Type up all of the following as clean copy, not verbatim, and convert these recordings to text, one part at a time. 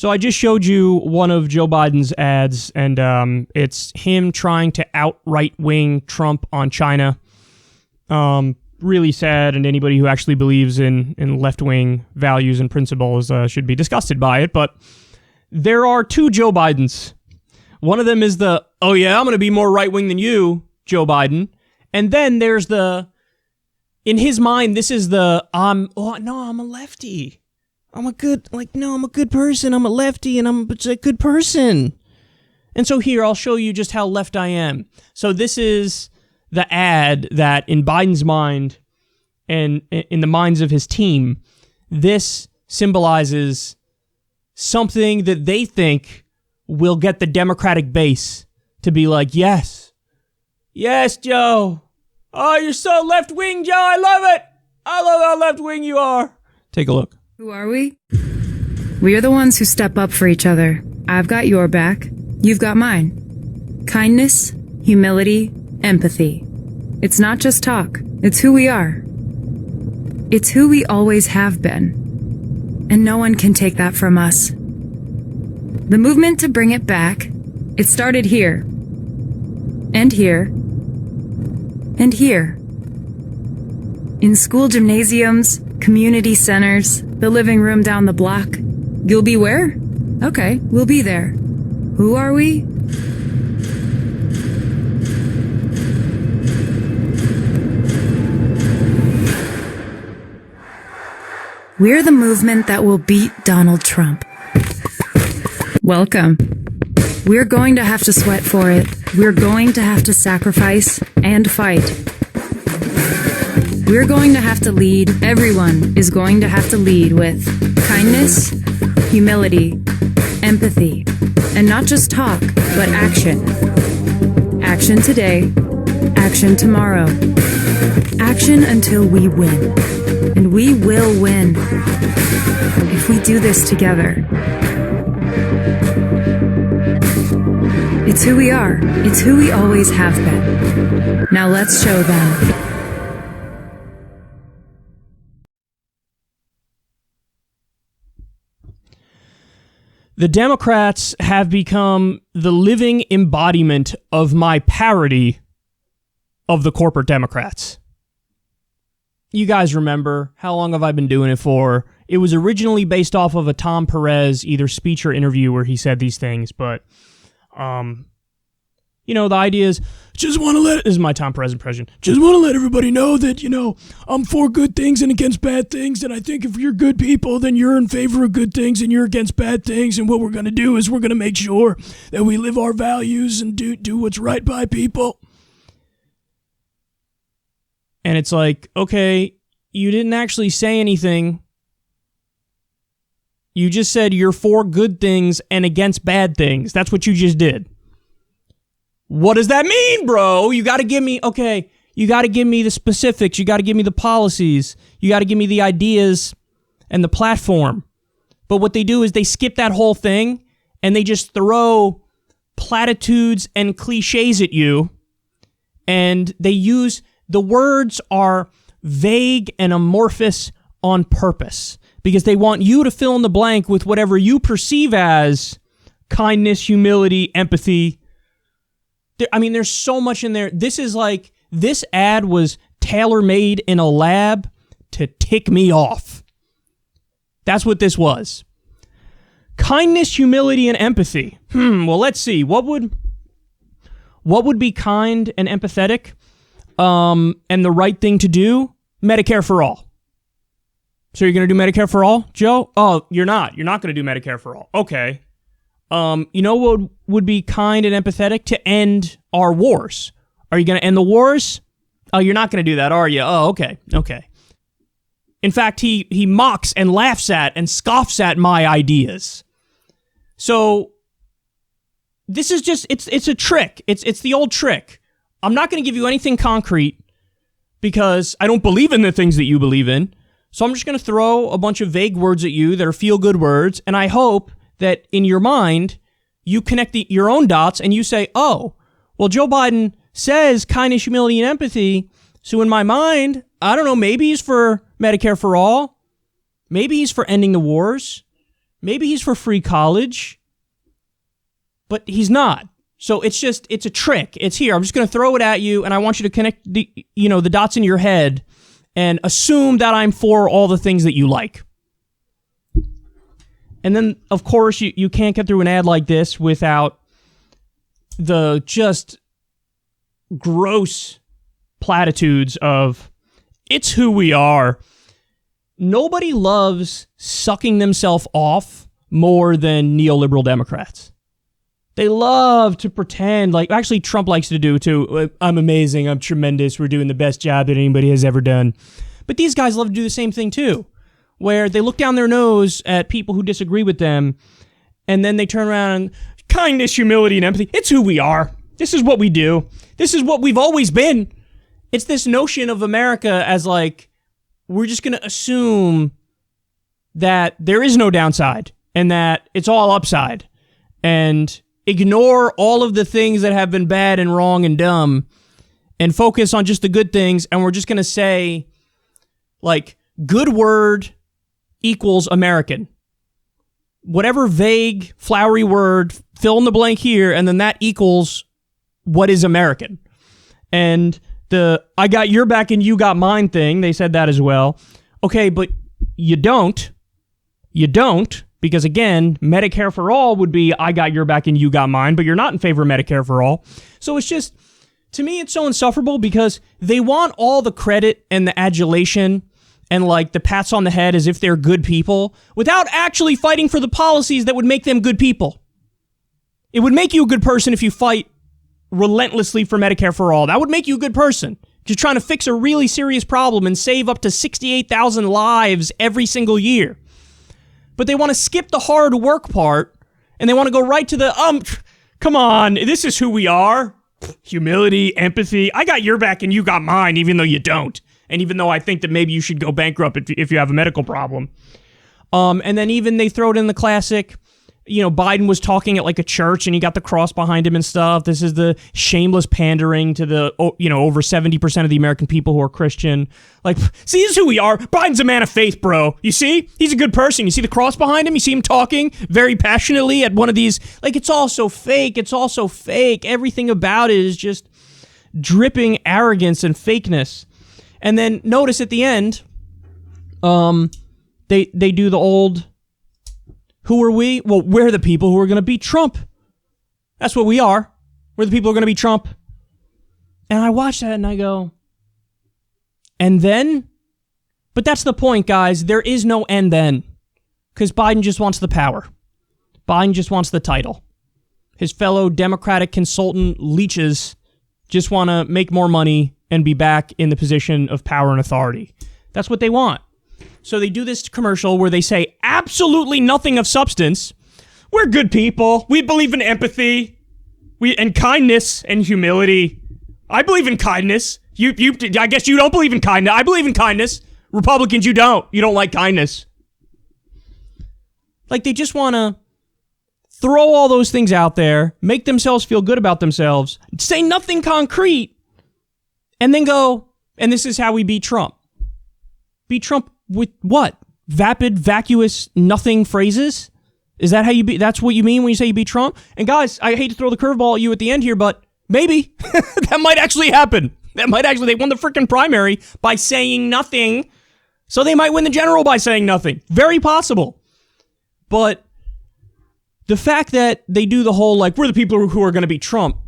So I just showed you one of Joe Biden's ads, and it's him trying to out-right-wing Trump on China. Really sad, and anybody who actually believes in left-wing values and principles should be disgusted by it. But there are two Joe Bidens. One of them is the, oh yeah, I'm going to be more right-wing than you, Joe Biden. And then there's the, in his mind, this is the, I'm a lefty. I'm a good person. I'm a lefty, and I'm a good person. And so here, I'll show you just how left I am. So this is the ad that in Biden's mind and in the minds of his team, this symbolizes something that they think will get the Democratic base to be like, yes, Joe. Oh, you're so left-wing, Joe. I love it. I love how left-wing you are. Take a look. Who are we? We are the ones who step up for each other. I've got your back. You've got mine. Kindness, humility, empathy. It's not just talk. It's who we are. It's who we always have been. And no one can take that from us. The movement to bring it back, it started here. And here. And here. In school gymnasiums, community centers, the living room down the block. You'll be where? Okay, we'll be there. Who are we? We're the movement that will beat Donald Trump. Welcome. We're going to have to sweat for it. We're going to have to sacrifice and fight. We're going to have to lead. Everyone is going to have to lead with kindness, humility, empathy, and not just talk, but action. Action today, action tomorrow. Action until we win. And we will win if we do this together. It's who we are. It's who we always have been. Now let's show them. The Democrats have become the living embodiment of my parody of the corporate Democrats. You guys remember, how long have I been doing it for? It was originally based off of a Tom Perez either speech or interview where he said these things, but, the idea is, this is my Tom Perez impression, just want to let everybody know that, I'm for good things and against bad things, and I think if you're good people, then you're in favor of good things and you're against bad things, and what we're going to do is we're going to make sure that we live our values and do what's right by people. And it's like, okay, you didn't actually say anything. You just said you're for good things and against bad things. That's what you just did. What does that mean, bro? You got to give me the specifics. You got to give me the policies. You got to give me the ideas and the platform. But what they do is they skip that whole thing and they just throw platitudes and cliches at you. And the words are vague and amorphous on purpose because they want you to fill in the blank with whatever you perceive as kindness, humility, empathy. There's so much in there. This ad was tailor-made in a lab to tick me off. That's what this was. Kindness, humility, and empathy. Well, let's see. What would be kind and empathetic? And the right thing to do? Medicare for all. So you're going to do Medicare for all, Joe? Oh, you're not. You're not going to do Medicare for all. Okay. You know what would be kind and empathetic? To end our wars. Are you going to end the wars? Oh, you're not going to do that, are you? Oh, okay. Okay. In fact, he mocks and laughs at and scoffs at my ideas. So this is just, it's a trick. It's the old trick. I'm not going to give you anything concrete because I don't believe in the things that you believe in. So I'm just going to throw a bunch of vague words at you that are feel-good words, and I hope that in your mind, you connect your own dots and you say, oh, well, Joe Biden says kindness, humility, and empathy. So in my mind, I don't know, maybe he's for Medicare for all. Maybe he's for ending the wars. Maybe he's for free college, but he's not. So it's a trick. It's here. I'm just going to throw it at you, and I want you to connect the dots in your head and assume that I'm for all the things that you like. And then, of course, you can't get through an ad like this without the just gross platitudes of, it's who we are. Nobody loves sucking themselves off more than neoliberal Democrats. They love to pretend, like, actually Trump likes to do too. I'm amazing, I'm tremendous, we're doing the best job that anybody has ever done. But these guys love to do the same thing too, where they look down their nose at people who disagree with them, and then they turn around and, kindness, humility, and empathy, it's who we are. This is what we do. This is what we've always been. It's this notion of America as like, we're just going to assume that there is no downside and that it's all upside, and ignore all of the things that have been bad and wrong and dumb and focus on just the good things. And we're just going to say, like, good word equals American. Whatever vague, flowery word, fill in the blank here, and then that equals what is American. And the I got your back and you got mine thing, they said that as well. Okay, but you don't. You don't. Because again, Medicare for all would be I got your back and you got mine, but you're not in favor of Medicare for all. So it's just, to me, it's so insufferable because they want all the credit and the adulation and like the pats on the head as if they're good people without actually fighting for the policies that would make them good people. It would make you a good person if you fight relentlessly for Medicare for all. That would make you a good person. You're trying to fix a really serious problem and save up to 68,000 lives every single year. But they want to skip the hard work part, and they want to go right to the, come on, this is who we are. Humility, empathy. I got your back and you got mine, even though you don't. And even though I think that maybe you should go bankrupt if you have a medical problem. And then even they throw it in the classic, Biden was talking at like a church and he got the cross behind him and stuff. This is the shameless pandering to the, over 70% of the American people who are Christian. Like, see, this is who we are. Biden's a man of faith, bro. You see? He's a good person. You see the cross behind him? You see him talking very passionately at one of these, like, it's all so fake. It's all so fake. Everything about it is just dripping arrogance and fakeness. And then notice at the end, they do the old, who are we? Well, we're the people who are going to beat Trump. That's what we are. We're the people who are going to beat Trump. And I watch that and I go, and then? But that's the point, guys. There is no and then. Because Biden just wants the power. Biden just wants the title. His fellow Democratic consultant leeches just want to make more money and be back in the position of power and authority. That's what they want. So they do this commercial where they say absolutely nothing of substance. We're good people. We believe in empathy, and kindness and humility. I believe in kindness. I guess you don't believe in kindness. I believe in kindness. Republicans, you don't. You don't like kindness. Like, they just want to throw all those things out there, make themselves feel good about themselves, say nothing concrete, and then go, and this is how we beat Trump. Beat Trump with what? Vapid, vacuous, nothing phrases? Is that how you beat? That's what you mean when you say you beat Trump? And guys, I hate to throw the curveball at you at the end here, but maybe that might actually happen. They won the freaking primary by saying nothing, so they might win the general by saying nothing. Very possible. But the fact that they do the whole, like, we're the people who are going to beat Trump,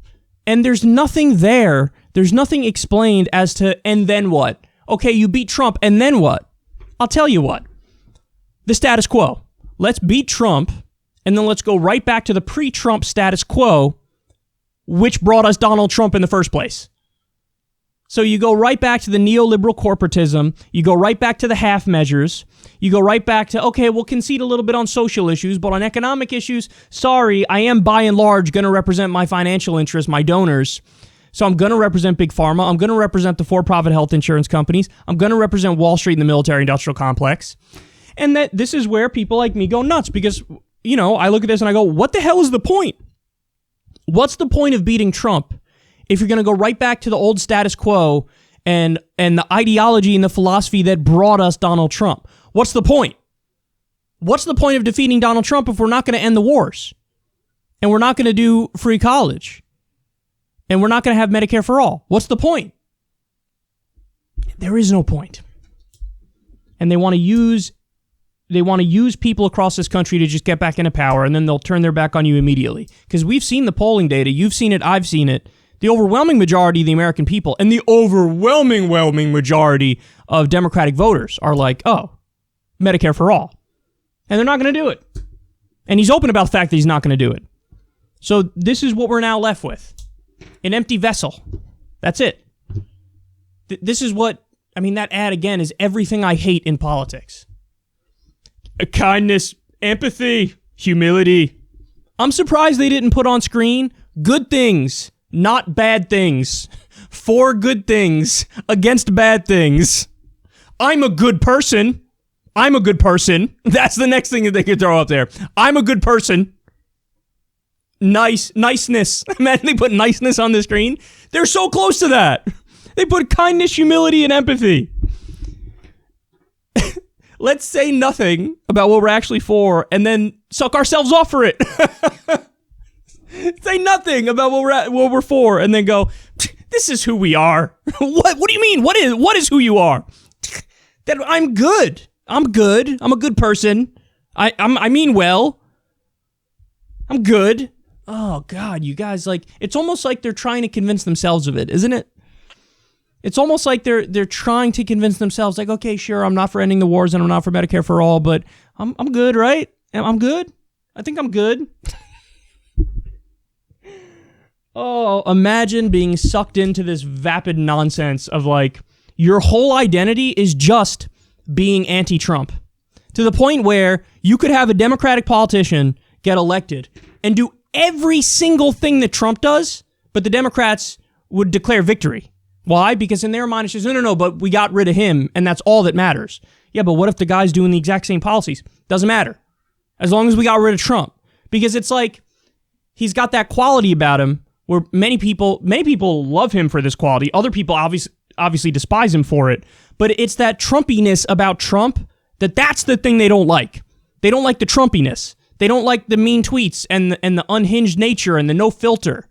and there's nothing there, there's nothing explained as to, and then what? Okay, you beat Trump, and then what? I'll tell you what. The status quo. Let's beat Trump, and then let's go right back to the pre-Trump status quo, which brought us Donald Trump in the first place. So you go right back to the neoliberal corporatism, you go right back to the half measures, you go right back to, okay, we'll concede a little bit on social issues, but on economic issues, sorry, I am by and large going to represent my financial interests, my donors. So I'm going to represent Big Pharma. I'm going to represent the for-profit health insurance companies. I'm going to represent Wall Street and the military-industrial complex. And that this is where people like me go nuts because, I look at this and I go, what the hell is the point? What's the point of beating Trump if you're going to go right back to the old status quo and the ideology and the philosophy that brought us Donald Trump? What's the point? What's the point of defeating Donald Trump if we're not going to end the wars? And we're not going to do free college? And we're not going to have Medicare for all? What's the point? There is no point. And they want to use people across this country to just get back into power, and then they'll turn their back on you immediately. Because we've seen the polling data. You've seen it. I've seen it. The overwhelming majority of the American people and the overwhelming majority of Democratic voters are like, oh, Medicare for all. And they're not going to do it. And he's open about the fact that he's not going to do it. So this is what we're now left with. An empty vessel. That's it. This is what, I mean, that ad again is everything I hate in politics. Kindness, empathy, humility. I'm surprised they didn't put on screen good things, not bad things. 4 good things against bad things. I'm a good person. I'm a good person. That's the next thing that they could throw up there. I'm a good person. Niceness. Imagine they put niceness on the screen. They're so close to that. They put kindness, humility, and empathy. Let's say nothing about what we're actually for and then suck ourselves off for it. Say nothing about what we're for and then go, this is who we are. What do you mean? What is who you are? That I'm good. I'm good. I'm a good person. I mean well. I'm good. Oh God, you guys, like, it's almost like they're trying to convince themselves of it, isn't it? It's almost like they're trying to convince themselves, like, okay, sure, I'm not for ending the wars and I'm not for Medicare for all, but I'm good, right? I'm good. I think I'm good. Oh, imagine being sucked into this vapid nonsense of like your whole identity is just being anti-Trump, to the point where you could have a Democratic politician get elected and do every single thing that Trump does, but the Democrats would declare victory. Why? Because in their mind, it's just, no, but we got rid of him, and that's all that matters. Yeah, but what if the guy's doing the exact same policies? Doesn't matter. As long as we got rid of Trump. Because it's like, he's got that quality about him where many people love him for this quality. Other people obviously despise him for it. But it's that Trumpiness about Trump that's the thing they don't like. They don't like the Trumpiness. They don't like the mean tweets and the unhinged nature and the no filter.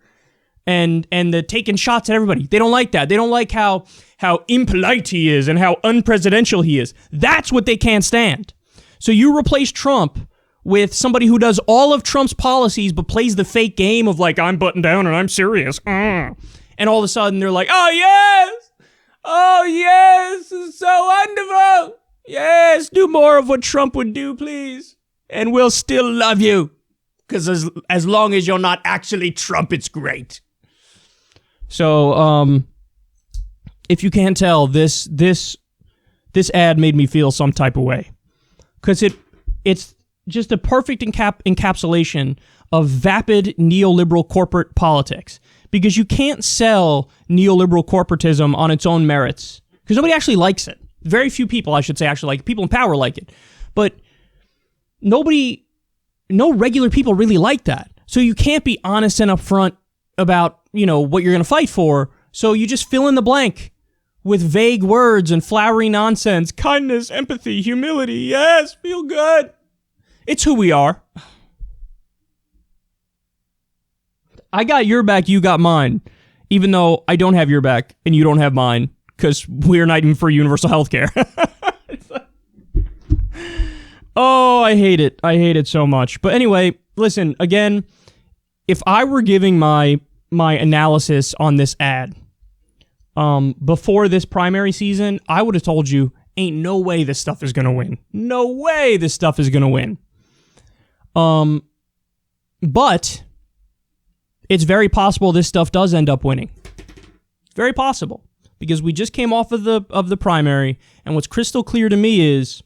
And the taking shots at everybody. They don't like that. They don't like how impolite he is and how unpresidential he is. That's what they can't stand. So you replace Trump with somebody who does all of Trump's policies but plays the fake game of like, I'm buttoned down and I'm serious. And all of a sudden they're like, oh yes, this is so wonderful. Yes, do more of what Trump would do, please. And we'll still love you. Because as long as you're not actually Trump, it's great. So, if you can't tell, this ad made me feel some type of way. Because it's just a perfect encapsulation of vapid neoliberal corporate politics. Because you can't sell neoliberal corporatism on its own merits. Because nobody actually likes it. Very few people, I should say, actually like it. People in power like it. But no regular people really like that. So you can't be honest and upfront about, what you're going to fight for. So you just fill in the blank with vague words and flowery nonsense. Kindness, empathy, humility. Yes, feel good. It's who we are. I got your back, you got mine. Even though I don't have your back and you don't have mine. Because we're not even for universal health care. Oh, I hate it. I hate it so much. But anyway, listen, again, if I were giving my analysis on this ad before this primary season, I would have told you, ain't no way this stuff is going to win. No way this stuff is going to win. But it's very possible this stuff does end up winning. It's very possible. Because we just came off of the primary, and what's crystal clear to me is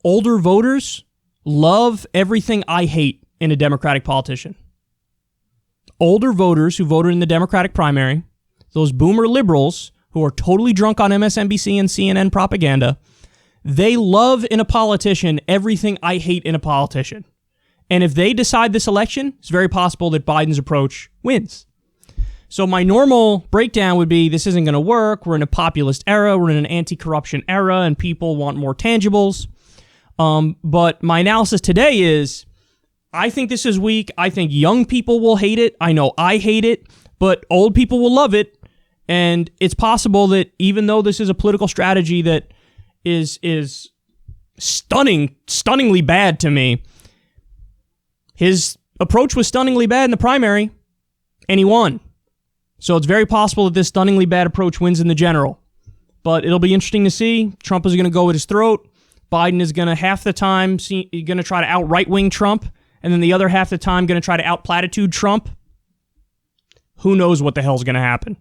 older voters love everything I hate in a Democratic politician. Older voters who voted in the Democratic primary, those boomer liberals who are totally drunk on MSNBC and CNN propaganda, they love in a politician everything I hate in a politician. And if they decide this election, it's very possible that Biden's approach wins. So my normal breakdown would be, this isn't going to work. We're in a populist era. We're in an anti-corruption era, and people want more tangibles. But my analysis today is, I think this is weak. I think young people will hate it. I know I hate it, but old people will love it. And it's possible that even though this is a political strategy that is stunningly bad to me, his approach was stunningly bad in the primary, and he won. So it's very possible that this stunningly bad approach wins in the general. But it'll be interesting to see. Trump is going to go at his throat. Biden is going to half the time going to try to out right-wing Trump, and then the other half the time going to try to out Platitude Trump. Who knows what the hell's going to happen?